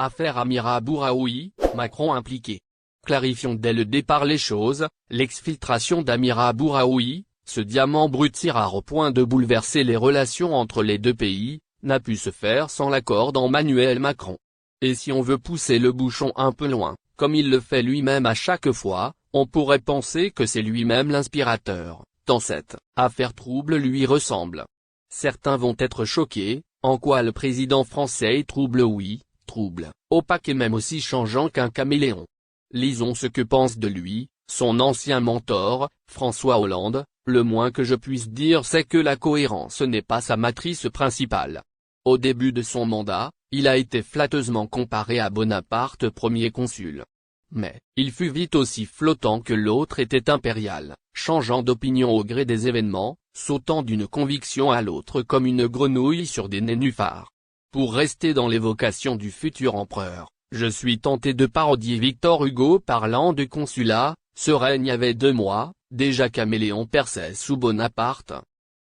Affaire Amira Bouraoui, Macron impliqué. Clarifions dès le départ les choses, l'exfiltration d'Amira Bouraoui, ce diamant brut si rare au point de bouleverser les relations entre les deux pays, n'a pu se faire sans l'accord d'Emmanuel Macron. Et si on veut pousser le bouchon un peu loin, comme il le fait lui-même à chaque fois, on pourrait penser que c'est lui-même l'inspirateur, tant cette affaire trouble lui ressemble. Certains vont être choqués, en quoi le président français est trouble, oui, trouble, opaque et même aussi changeant qu'un caméléon. Lisons ce que pense de lui, son ancien mentor, François Hollande. Le moins que je puisse dire c'est que la cohérence n'est pas sa matrice principale. Au début de son mandat, il a été flatteusement comparé à Bonaparte premier consul. Mais, il fut vite aussi flottant que l'autre était impérial, changeant d'opinion au gré des événements, sautant d'une conviction à l'autre comme une grenouille sur des nénuphars. Pour rester dans l'évocation du futur empereur, je suis tenté de parodier Victor Hugo parlant de consulat. Ce règne avait 2 mois, déjà caméléon perçait sous Bonaparte.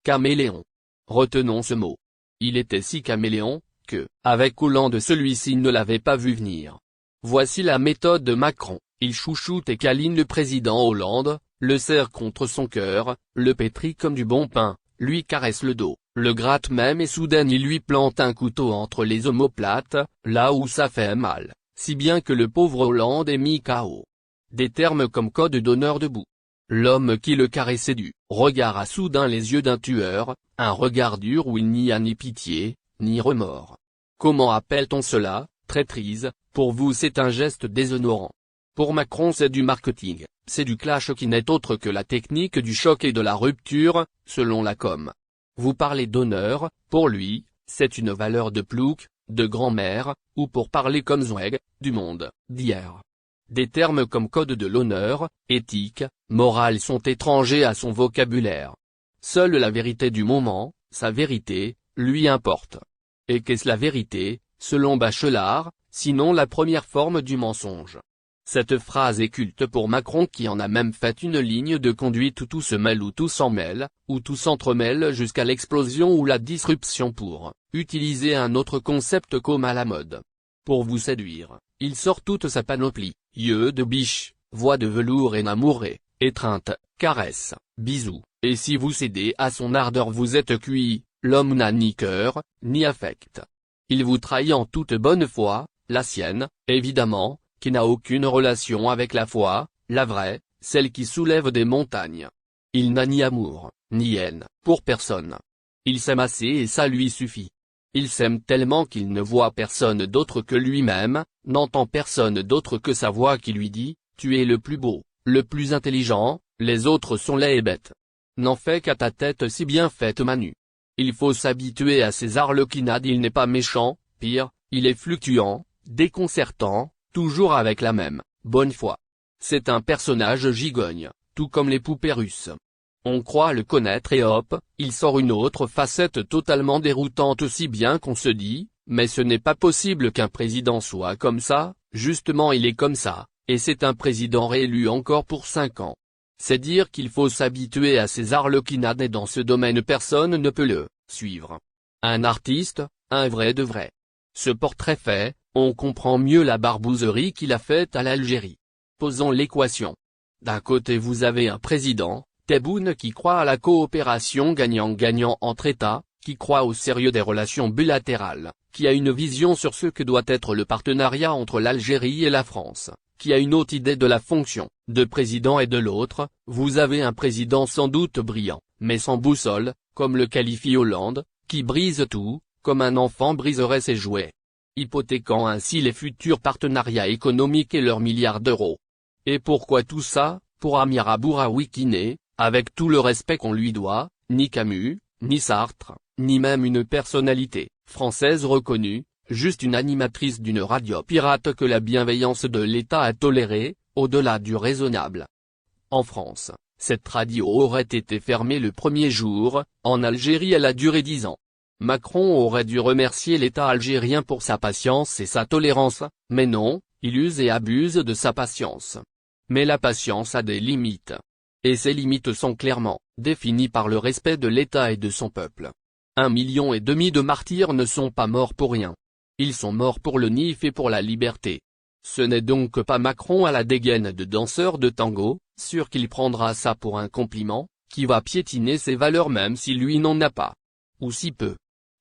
Caméléon. Retenons ce mot. Il était si caméléon, que, avec Hollande celui-ci ne l'avait pas vu venir. Voici la méthode de Macron, il chouchoute et câline le président Hollande, le serre contre son cœur, le pétrit comme du bon pain, lui caresse le dos, le gratte même et soudain il lui plante un couteau entre les omoplates, là où ça fait mal, si bien que le pauvre Hollande est mis KO. Des termes comme code d'honneur debout. L'homme qui le caressait du regard a soudain les yeux d'un tueur, un regard dur où il n'y a ni pitié, ni remords. Comment appelle-t-on cela? Traîtrise. Pour vous c'est un geste déshonorant. Pour Macron c'est du marketing, c'est du clash qui n'est autre que la technique du choc et de la rupture, selon la com. Vous parlez d'honneur, pour lui, c'est une valeur de plouc, de grand-mère, ou pour parler comme Zweig, du monde, d'hier. Des termes comme code de l'honneur, éthique, morale sont étrangers à son vocabulaire. Seule la vérité du moment, sa vérité, lui importe. Et qu'est-ce la vérité, selon Bachelard, sinon la première forme du mensonge? Cette phrase est culte pour Macron qui en a même fait une ligne de conduite où tout se mêle ou tout s'en mêle, ou tout s'entremêle jusqu'à l'explosion ou la disruption pour utiliser un autre concept comme à la mode. Pour vous séduire, il sort toute sa panoplie, yeux de biche, voix de velours et amoureux, étreinte, caresse, bisous, et si vous cédez à son ardeur vous êtes cuit, l'homme n'a ni cœur, ni affect. Il vous trahit en toute bonne foi, la sienne, évidemment, qui n'a aucune relation avec la foi, la vraie, celle qui soulève des montagnes. Il n'a ni amour, ni haine, pour personne. Il s'aime assez et ça lui suffit. Il s'aime tellement qu'il ne voit personne d'autre que lui-même, n'entend personne d'autre que sa voix qui lui dit « Tu es le plus beau, le plus intelligent, les autres sont laids et bêtes. N'en fais qu'à ta tête si bien faite Manu. » Il faut s'habituer à ces arlequinades, il n'est pas méchant, pire, il est fluctuant, déconcertant, toujours avec la même bonne foi. C'est un personnage gigogne, tout comme les poupées russes. On croit le connaître et hop, il sort une autre facette totalement déroutante si bien qu'on se dit, mais ce n'est pas possible qu'un président soit comme ça, justement il est comme ça, et c'est un président réélu encore pour 5 ans. C'est dire qu'il faut s'habituer à ces arlequinades et dans ce domaine personne ne peut le suivre. Un artiste, un vrai de vrai. Ce portrait fait, on comprend mieux la barbouzerie qu'il a faite à l'Algérie. Posons l'équation. D'un côté vous avez un président, Tebboune qui croit à la coopération gagnant-gagnant entre États, qui croit au sérieux des relations bilatérales, qui a une vision sur ce que doit être le partenariat entre l'Algérie et la France, qui a une haute idée de la fonction de président et de l'autre, vous avez un président sans doute brillant, mais sans boussole, comme le qualifie Hollande, qui brise tout, comme un enfant briserait ses jouets, hypothéquant ainsi les futurs partenariats économiques et leurs milliards d'euros. Et pourquoi tout ça? Pour Amira Bouraoui qui n'est, avec tout le respect qu'on lui doit, ni Camus, ni Sartre, ni même une personnalité française reconnue, juste une animatrice d'une radio pirate que la bienveillance de l'État a tolérée, au-delà du raisonnable. En France, cette radio aurait été fermée le premier jour, en Algérie elle a duré 10 ans. Macron aurait dû remercier l'État algérien pour sa patience et sa tolérance, mais non, il use et abuse de sa patience. Mais la patience a des limites. Et ces limites sont clairement définies par le respect de l'État et de son peuple. 1,5 million de martyrs ne sont pas morts pour rien. Ils sont morts pour le NIF et pour la liberté. Ce n'est donc pas Macron à la dégaine de danseur de tango, sûr qu'il prendra ça pour un compliment, qui va piétiner ses valeurs même si lui n'en a pas. Ou si peu.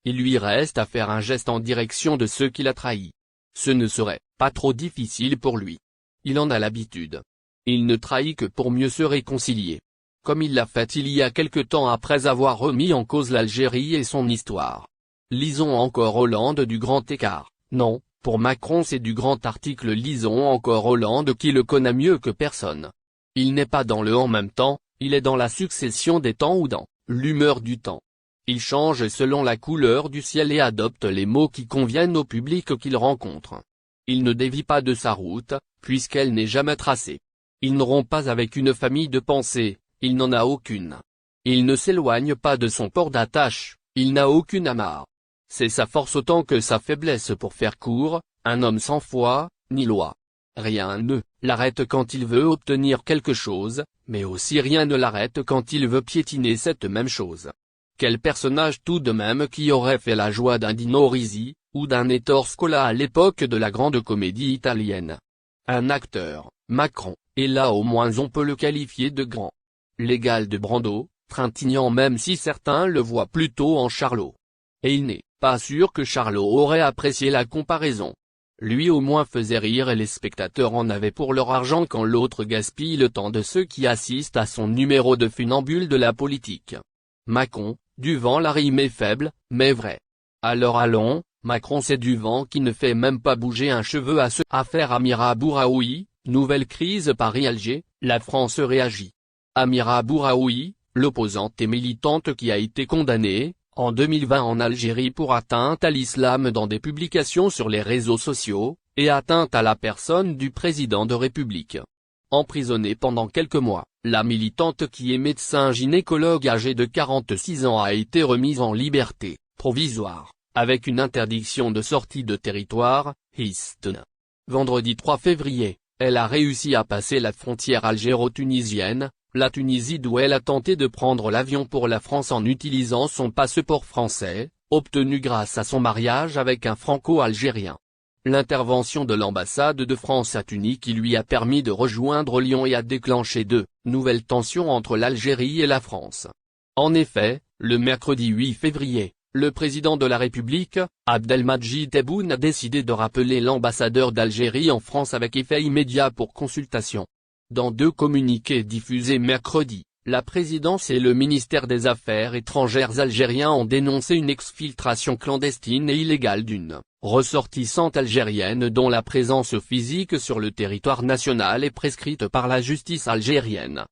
Il lui reste à faire un geste en direction de ceux qu'il a trahis. Ce ne serait pas trop difficile pour lui. Il en a l'habitude. Il ne trahit que pour mieux se réconcilier. Comme il l'a fait il y a quelque temps après avoir remis en cause l'Algérie et son histoire. Lisons encore Hollande du grand écart. Non, pour Macron c'est du grand article. Lisons encore Hollande qui le connaît mieux que personne. Il n'est pas dans le en même temps, il est dans la succession des temps ou dans l'humeur du temps. Il change selon la couleur du ciel et adopte les mots qui conviennent au public qu'il rencontre. Il ne dévie pas de sa route, puisqu'elle n'est jamais tracée. Il ne rompt pas avec une famille de pensée, il n'en a aucune. Il ne s'éloigne pas de son port d'attache, il n'a aucune amarre. C'est sa force autant que sa faiblesse pour faire court, un homme sans foi, ni loi. Rien ne l'arrête quand il veut obtenir quelque chose, mais aussi rien ne l'arrête quand il veut piétiner cette même chose. Quel personnage tout de même qui aurait fait la joie d'un Dino Risi, ou d'un Ettore Scola à l'époque de la grande comédie italienne. Un acteur, Macron, et là au moins on peut le qualifier de grand. L'égal de Brando, Trintignant même si certains le voient plutôt en Charlot. Et il n'est pas sûr que Charlot aurait apprécié la comparaison. Lui au moins faisait rire et les spectateurs en avaient pour leur argent quand l'autre gaspille le temps de ceux qui assistent à son numéro de funambule de la politique. Macron, du vent la rime est faible, mais vrai. Alors allons, Macron c'est du vent qui ne fait même pas bouger un cheveu à ce affaire Amira Bouraoui, nouvelle crise Paris-Alger, la France réagit. Amira Bouraoui, l'opposante et militante qui a été condamnée, en 2020 en Algérie pour atteinte à l'islam dans des publications sur les réseaux sociaux, et atteinte à la personne du président de République. Emprisonnée pendant quelques mois, la militante qui est médecin gynécologue âgée de 46 ans a été remise en liberté provisoire, avec une interdiction de sortie de territoire, Houston. Vendredi 3 février, elle a réussi à passer la frontière algéro-tunisienne, la Tunisie d'où elle a tenté de prendre l'avion pour la France en utilisant son passeport français, obtenu grâce à son mariage avec un franco-algérien. L'intervention de l'ambassade de France à Tunis qui lui a permis de rejoindre Lyon et a déclenché de nouvelles tensions entre l'Algérie et la France. En effet, le mercredi 8 février, le président de la République, Abdelmadjid Tebboune a décidé de rappeler l'ambassadeur d'Algérie en France avec effet immédiat pour consultation. Dans deux communiqués diffusés mercredi, la présidence et le ministère des Affaires étrangères algériens ont dénoncé une exfiltration clandestine et illégale d'une ressortissante algérienne dont la présence physique sur le territoire national est prescrite par la justice algérienne.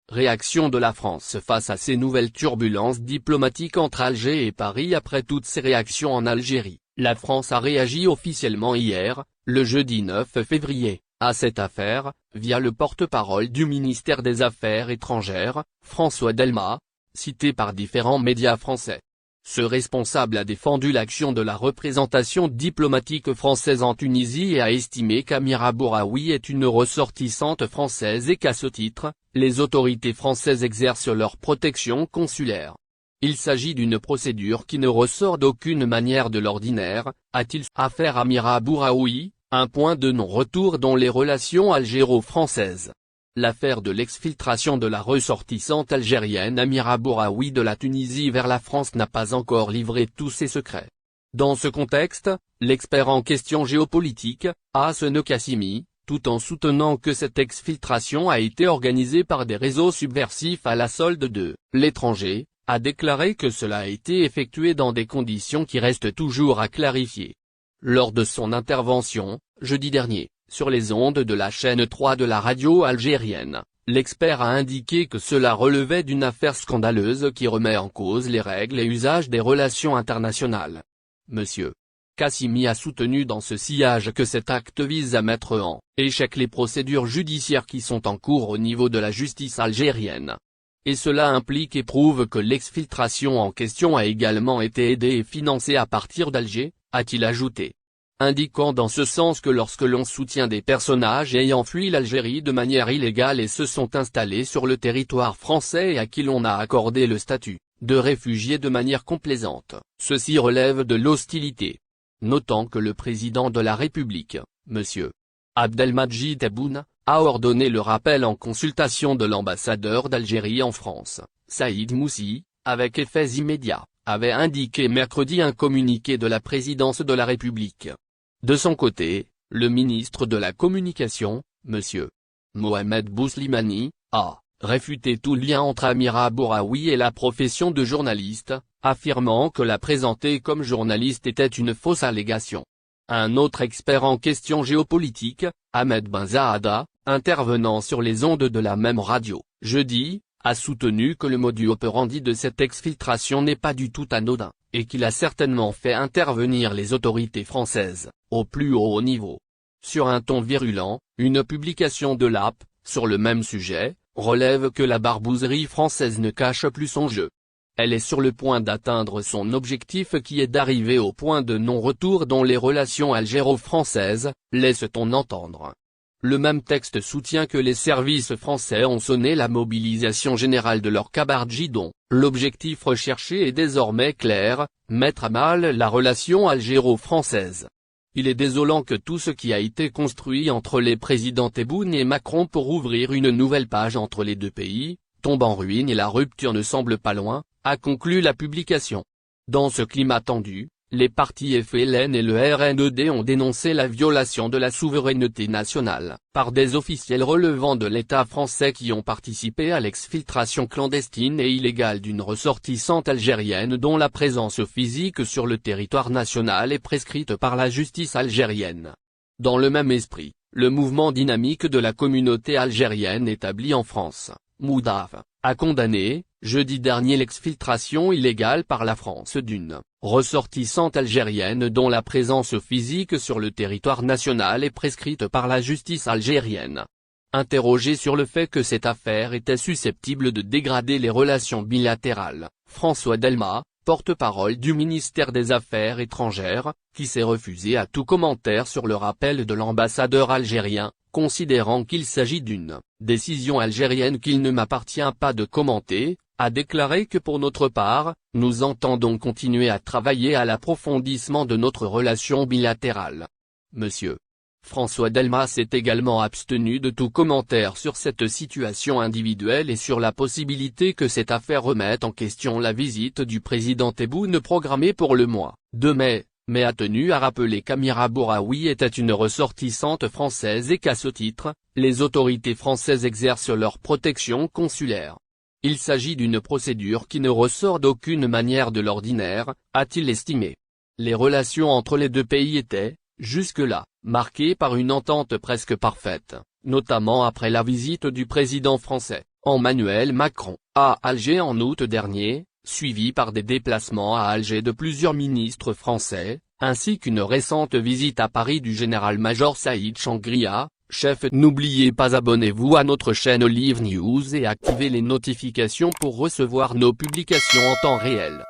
Réaction de la France face à ces nouvelles turbulences diplomatiques entre Alger et Paris. Après toutes ces réactions en Algérie, la France a réagi officiellement hier, le jeudi 9 février, à cette affaire, via le porte-parole du ministère des Affaires étrangères, François Delmas, cité par différents médias français. Ce responsable a défendu l'action de la représentation diplomatique française en Tunisie et a estimé qu'Amira Bouraoui est une ressortissante française et qu'à ce titre, les autorités françaises exercent leur protection consulaire. Il s'agit d'une procédure qui ne ressort d'aucune manière de l'ordinaire, a-t-il affaire Amira Bouraoui, un point de non-retour dans les relations algéro-françaises. L'affaire de l'exfiltration de la ressortissante algérienne Amira Bouraoui de la Tunisie vers la France n'a pas encore livré tous ses secrets. Dans ce contexte, l'expert en questions géopolitiques, Hassan Kassimi, tout en soutenant que cette exfiltration a été organisée par des réseaux subversifs à la solde de l'étranger, a déclaré que cela a été effectué dans des conditions qui restent toujours à clarifier. Lors de son intervention, jeudi dernier, sur les ondes de la chaîne 3 de la radio algérienne, l'expert a indiqué que cela relevait d'une affaire scandaleuse qui remet en cause les règles et usages des relations internationales. Monsieur Kassimi a soutenu dans ce sillage que cet acte vise à mettre en échec les procédures judiciaires qui sont en cours au niveau de la justice algérienne. Et cela implique et prouve que l'exfiltration en question a également été aidée et financée à partir d'Alger, a-t-il ajouté. Indiquant dans ce sens que lorsque l'on soutient des personnages ayant fui l'Algérie de manière illégale et se sont installés sur le territoire français et à qui l'on a accordé le statut de réfugié de manière complaisante, ceci relève de l'hostilité. notant que le président de la République, M. Abdelmadjid Tebboune, a ordonné le rappel en consultation de l'ambassadeur d'Algérie en France, Saïd Moussi, avec effets immédiats, avait indiqué mercredi un communiqué de la présidence de la République. De son côté, le ministre de la Communication, M. Mohamed Bouslimani, a réfuté tout lien entre Amira Bouraoui et la profession de journaliste, affirmant que la présenter comme journaliste était une fausse allégation. Un autre expert en questions géopolitiques, Ahmed Benzaada, intervenant sur les ondes de la même radio, jeudi, a soutenu que le modus operandi de cette exfiltration n'est pas du tout anodin, et qu'il a certainement fait intervenir les autorités françaises, au plus haut niveau. Sur un ton virulent, une publication de l'AP, sur le même sujet, relève que la barbouzerie française ne cache plus son jeu. Elle est sur le point d'atteindre son objectif qui est d'arriver au point de non-retour dont les relations algéro-françaises, laisse-t-on entendre. Le même texte soutient que les services français ont sonné la mobilisation générale de leurs kabardji dont l'objectif recherché est désormais clair, mettre à mal la relation algéro-française. Il est désolant que tout ce qui a été construit entre les présidents Tebboune et Macron pour ouvrir une nouvelle page entre les deux pays, tombe en ruine et la rupture ne semble pas loin, a conclu la publication. Dans ce climat tendu, les partis FLN et le RNED ont dénoncé la violation de la souveraineté nationale, par des officiels relevant de l'État français qui ont participé à l'exfiltration clandestine et illégale d'une ressortissante algérienne dont la présence physique sur le territoire national est prescrite par la justice algérienne. Dans le même esprit, le mouvement dynamique de la communauté algérienne établie en France, Moudaf, a condamné, jeudi dernier l'exfiltration illégale par la France d'une ressortissante algérienne dont la présence physique sur le territoire national est prescrite par la justice algérienne. Interrogé sur le fait que cette affaire était susceptible de dégrader les relations bilatérales, François Delmas, porte-parole du ministère des Affaires étrangères, qui s'est refusé à tout commentaire sur le rappel de l'ambassadeur algérien, considérant qu'il s'agit d'une décision algérienne qu'il ne m'appartient pas de commenter, a déclaré que pour notre part, nous entendons continuer à travailler à l'approfondissement de notre relation bilatérale. Monsieur François Delmas s'est également abstenu de tout commentaire sur cette situation individuelle et sur la possibilité que cette affaire remette en question la visite du président Tebboune programmée pour le mois de mai, mais a tenu à rappeler qu'Amira Bouraoui était une ressortissante française et qu'à ce titre, les autorités françaises exercent leur protection consulaire. Il s'agit d'une procédure qui ne ressort d'aucune manière de l'ordinaire, a-t-il estimé. Les relations entre les deux pays étaient, jusque-là, marquées par une entente presque parfaite, notamment après la visite du président français, Emmanuel Macron, à Alger en août dernier, suivie par des déplacements à Alger de plusieurs ministres français, ainsi qu'une récente visite à Paris du général-major Saïd Changria, chef. N'oubliez pas abonnez-vous à notre chaîne Olive News et activez les notifications pour recevoir nos publications en temps réel.